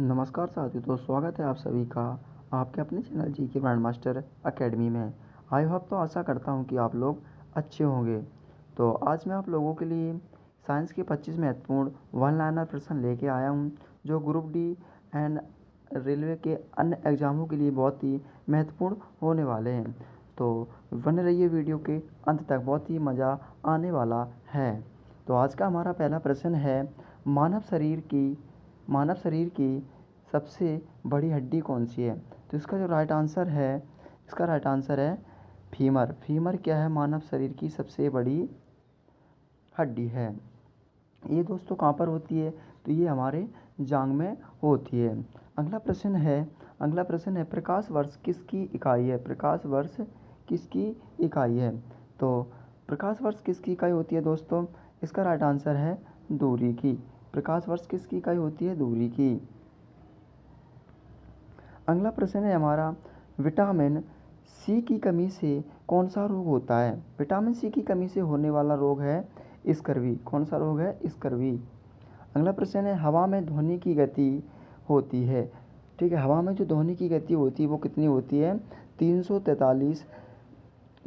नमस्कार साथियों, तो स्वागत है आप सभी का आपके अपने चैनल जी के ग्रैंड मास्टर अकेडमी में। आई होप तो आशा करता हूं कि आप लोग अच्छे होंगे। तो आज मैं आप लोगों के लिए साइंस के 25 महत्वपूर्ण वन लाइनर प्रश्न लेके आया हूं, जो ग्रुप डी एंड रेलवे के अन्य एग्जामों के लिए बहुत ही महत्वपूर्ण होने वाले हैं। तो बने रहिए वीडियो के अंत तक, बहुत ही मज़ा आने वाला है। तो आज का हमारा पहला प्रश्न है, मानव शरीर की सबसे बड़ी हड्डी कौन सी है? तो इसका राइट आंसर है फीमर। फीमर क्या है? मानव शरीर की सबसे बड़ी हड्डी है। ये दोस्तों कहाँ पर होती है? तो ये हमारे जांघ में होती है। अगला प्रश्न है प्रकाश वर्ष किसकी इकाई है? प्रकाश वर्ष किसकी इकाई है? तो प्रकाश वर्ष किसकी इकाई होती है दोस्तों? इसका राइट आंसर है दूरी की। प्रकाश वर्ष किसकी इकाई होती है? दूरी की। अगला प्रश्न है हमारा, विटामिन सी की कमी से कौन सा रोग होता है? विटामिन सी की कमी से होने वाला रोग है स्कर्वी। कौन सा रोग है? स्कर्वी। अगला प्रश्न है, हवा में ध्वनि की गति होती है। ठीक है, हवा में जो ध्वनि की गति होती है वो कितनी होती है? 343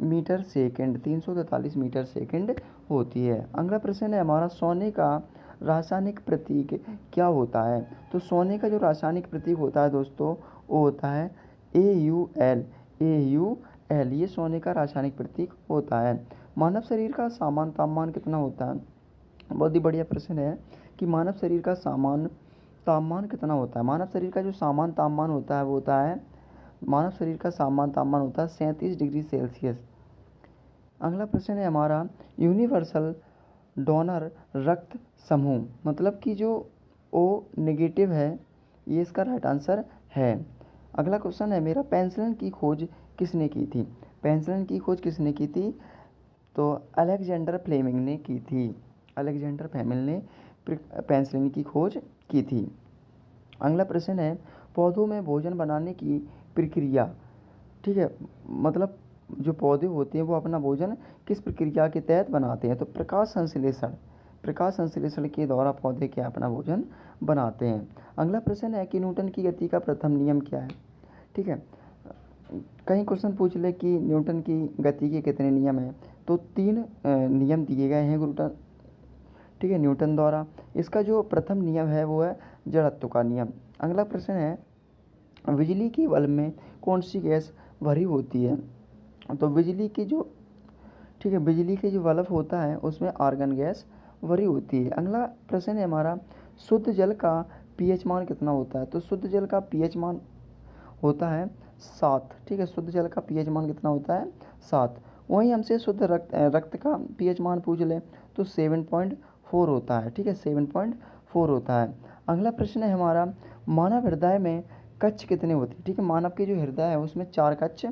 मीटर सेकंड। 343 मीटर सेकंड होती है। अगला प्रश्न है हमारा, सोने का रासायनिक प्रतीक क्या होता है? तो सोने का जो रासायनिक प्रतीक होता है दोस्तों, वो होता है AuL। AuL ये सोने का रासायनिक प्रतीक होता है। मानव शरीर का सामान्य तापमान कितना होता है? बहुत ही बढ़िया प्रश्न है कि मानव शरीर का सामान्य तापमान कितना होता है? मानव शरीर का जो सामान्य तापमान होता है वो होता है 37 डिग्री सेल्सियस। अगला प्रश्न है हमारा, यूनिवर्सल डोनर रक्त समूह, मतलब कि जो O नेगेटिव है, ये इसका राइट आंसर है। अगला क्वेश्चन है मेरा, पेनिसिलिन की खोज किसने की थी? पेनिसिलिन की खोज किसने की थी? तो अलेक्जेंडर फ्लेमिंग ने की थी। अलेक्जेंडर फ्लेमिंग ने पेनिसिलिन की खोज की थी। अगला प्रश्न है, पौधों में भोजन बनाने की प्रक्रिया, ठीक है, मतलब जो पौधे होते हैं वो अपना भोजन किस प्रक्रिया के तहत बनाते हैं? तो प्रकाश संश्लेषण के द्वारा पौधे क्या अपना भोजन बनाते हैं। अगला प्रश्न है कि न्यूटन की गति का प्रथम नियम क्या है? ठीक है, कई क्वेश्चन पूछ ले कि न्यूटन की गति के कितने नियम हैं, तो 3 नियम दिए गए हैं न्यूटन द्वारा। इसका जो प्रथम नियम है वो है जड़त्व का नियम। अगला प्रश्न है, बिजली के बल्ब में कौन सी गैस भरी होती है? तो बिजली के जो बल्ब होता है उसमें आर्गन गैस भरी होती है। अगला प्रश्न है हमारा, शुद्ध जल का पीएच मान कितना होता है? तो शुद्ध जल का पीएच मान होता है 7। ठीक है, शुद्ध जल का पीएच मान कितना होता है? 7। वहीं हमसे शुद्ध रक्त का पीएच मान पूछ ले तो 7.4 होता है। ठीक है, 7.4 होता है। अगला प्रश्न है हमारा, मानव हृदय में कक्ष कितने होते हैं? ठीक है, मानव के जो हृदय है उसमें 4 कक्ष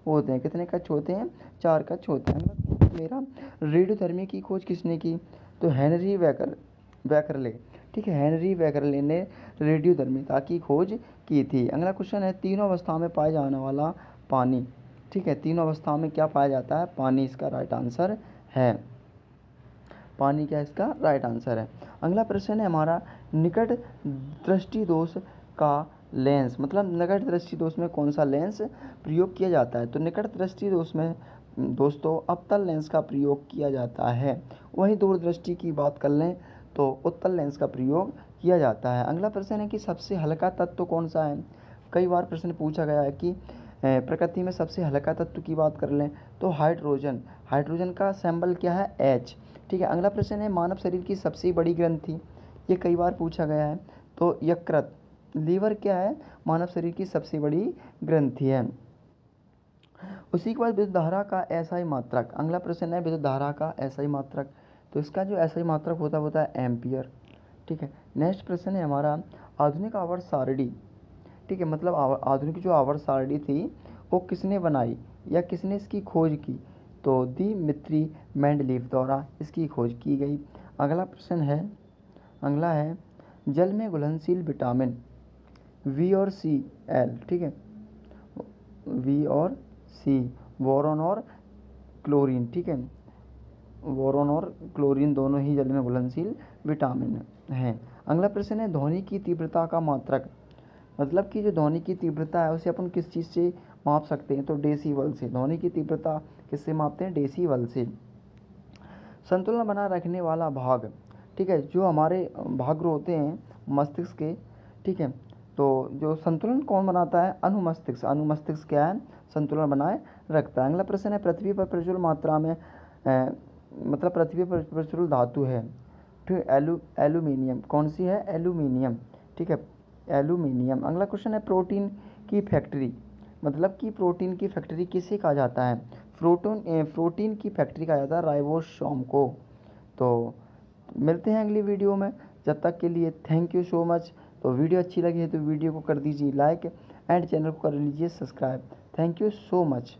होते हैं। कितने कक्ष होते हैं? 4 कक्ष होते हैं। मेरा रेडियोधर्मी की खोज किसने की? तो हेनरी बैकरले। ठीक है, हेनरी बैकरले ने रेडियोधर्मिता की खोज की थी। अगला क्वेश्चन है, तीनों अवस्थाओं में पाया जाने वाला पानी। ठीक है, तीनों अवस्थाओं में क्या पाया जाता है? पानी इसका राइट आंसर है। पानी क्या इसका राइट आंसर है। अगला प्रश्न है हमारा, निकट दृष्टि दोष का लेंस, मतलब निकट दृष्टि दोष में कौन सा लेंस प्रयोग किया जाता है? तो निकट दृष्टि दोष में दोस्तों अवतल लेंस का प्रयोग किया जाता है। वहीं दूरदृष्टि की बात कर लें तो उत्तल लेंस का प्रयोग किया जाता है। अगला प्रश्न है कि सबसे हल्का तत्व कौन सा है? कई बार प्रश्न पूछा गया है कि प्रकृति में सबसे हल्का तत्व की बात कर लें तो हाइड्रोजन का सिंबल क्या है? H। ठीक है, अगला प्रश्न है, मानव शरीर की सबसे बड़ी ग्रंथि, ये कई बार पूछा गया है, तो यकृत, लीवर क्या है? मानव शरीर की सबसे बड़ी ग्रंथि है। उसी के बाद विद्युत धारा का एसआई मात्रक। अगला प्रश्न है विद्युत धारा का एसआई मात्रक, तो इसका जो एसआई मात्रक होता है एम्पियर। ठीक है, नेक्स्ट प्रश्न है हमारा, आधुनिक आवर्त सारणी, ठीक है, मतलब आधुनिक जो आवर्त सारणी थी वो किसने बनाई या किसने इसकी खोज की? तो दिमित्री मेंडलीव द्वारा इसकी खोज की गई। अगला है जल में घुलनशील विटामिन वी और सी एल। ठीक है, वी और सी, बोरोन और क्लोरीन। ठीक है, बोरोन और क्लोरीन दोनों ही जल में घुलनशील विटामिन हैं। अगला प्रश्न है, ध्वनि की तीव्रता का मात्रक। मतलब कि जो ध्वनि की तीव्रता है उसे अपन किस चीज़ से माप सकते हैं, तो डेसीबल से। ध्वनि की तीव्रता किससे मापते हैं, डेसीबल से। संतुलन बनाए रखने वाला भाग, ठीक है, जो हमारे भाग होते हैं मस्तिष्क के, ठीक है, तो जो संतुलन कौन बनाता है, अनुमस्तिष्क। अनुमस्तिष्क क्या है, संतुलन बनाए रखता है। अगला प्रश्न है, पृथ्वी पर प्रचुर मात्रा में मतलब पृथ्वी पर प्रचुर धातु है, ठीक है, एल्यूमिनियम। कौन सी है, एल्यूमिनियम, ठीक है, एल्यूमिनियम। अगला क्वेश्चन है, प्रोटीन की फैक्ट्री, मतलब कि प्रोटीन की फैक्ट्री किसे कहा जाता है, प्रोटीन की फैक्ट्री कहा जाता है राइबोसोम को। तो मिलते हैं अगली वीडियो में, जब तक के लिए थैंक यू सो मच। तो वीडियो अच्छी लगी है तो वीडियो को कर दीजिए लाइक एंड चैनल को कर लीजिए subscribe. Thank you so much.